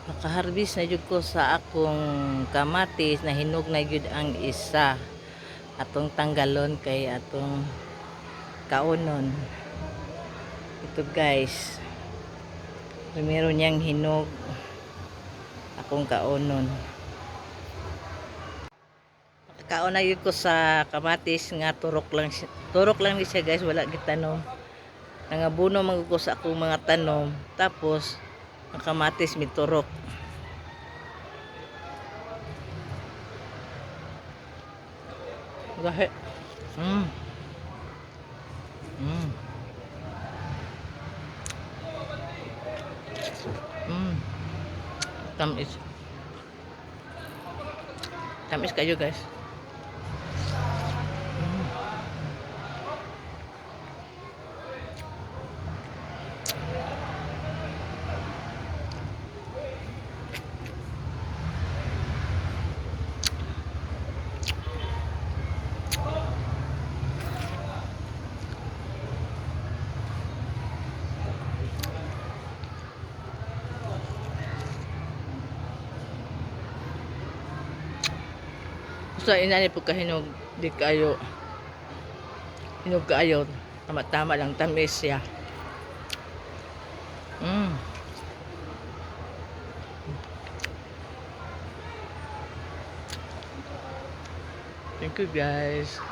Nakaharbis na jud ko sa akong kamatis na hinog na jud ang isa. Atong tanggalon kay atong kaunon. Ito guys. Primero niyang hinog akong kaunon. Kaon na yun ko sa kamatis nga turok lang ni siya guys, wala gitanom. Nangabuno man ko sa akong mga tanom, tapos ang kamatis mi turok. Gahe. Mm. Mm. Mm. Tamis. Tamis kayo guys. So inani po kahinog di kayo hinog kaayo, tama-tama lang tamis siya. Thank you guys.